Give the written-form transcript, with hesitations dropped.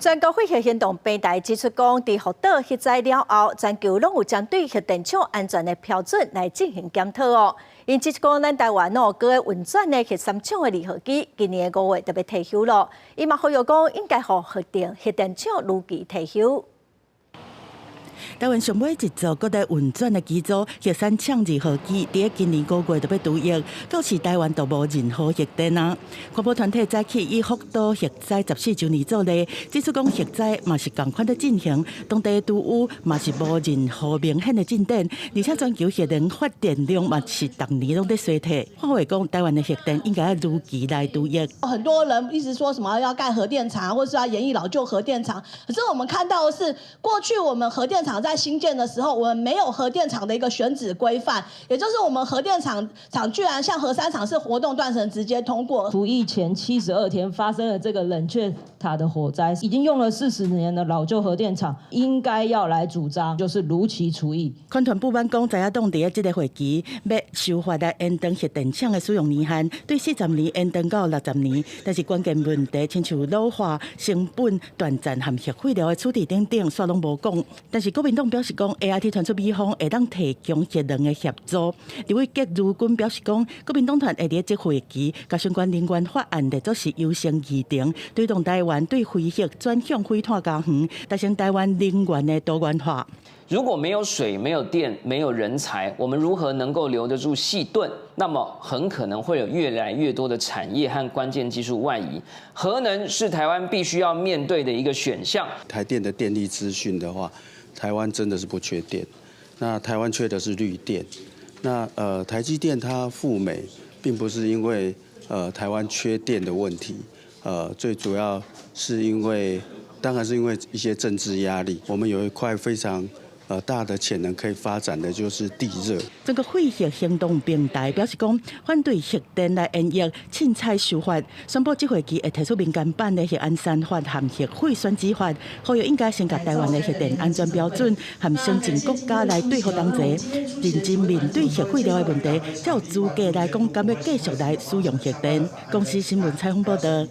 全国废核行动平台指出讲，伫福岛核灾了后，全球拢有针对核电厂安全的标准来进行检讨哦。因指出讲，咱台湾各个运转的核三厂的离合机，今年5月就要退休了。伊嘛呼吁讲，应该互核电厂如期退休。台湾上尾一座各地运转的机组核三厂2号机，伫今年5月就要除役，到时台湾就无任何核电啊。环保团体早起以福岛核灾14周年做例，指出讲核灾嘛是同款的进行，当地都有嘛是无任何明显的进展，而且全球核能发电量嘛是逐年拢在衰退。话话讲，台湾的核电应该要如期来除役。很多人一直说什么要盖核电厂，或是要延役老旧核电厂，可是我们看到的是，过去我们核电厂在新建的时候，我们没有核电厂的一个选址规范，也就是我们核电厂居然像核三厂是活动断层直接通过。服役前72天发生了这个冷却塔的火灾，已经用了40年的老旧核电厂，应该要来主张就是如期除役。环团不满讲，在野党伫这个会期要修法来延长核电厂的使用年限，对40年延长到60年，但是关键问题亲像老化、成本、断层和核废料的处理等等，煞拢无讲。但是国民党表示讲 ，AIT 传出美方会当提供核能的协助。李伟杰如军表示讲，国民党团会伫这会期，甲相关能源法案列作是优先议程，推动台湾对废核转向灰炭加园，达成台湾能源的多元化。如果没有水、没有电、没有人才，我们如何能够留得住细盾？那么很可能会有越来越多的产业和关键技术外移。核能是台湾必须要面对的一个选项。台电的电力资讯的话，台湾真的是不缺电，那台湾缺的是绿电。那台积电它赴美，并不是因为台湾缺电的问题，最主要是因为，当然是因为一些政治压力。我们有一块非常大的潜能可以发展的就是地热。整个废核行动平台表示讲，反对核电来延役凊彩修法，宣布这会期会提出民间版的核安三法和核废选址法，呼吁应该先甲台湾的核电安全标准和先进国家来对付同齐，认真面对核废料的问题，才有资格来讲敢要继续来使用核电。公司新闻采访报道。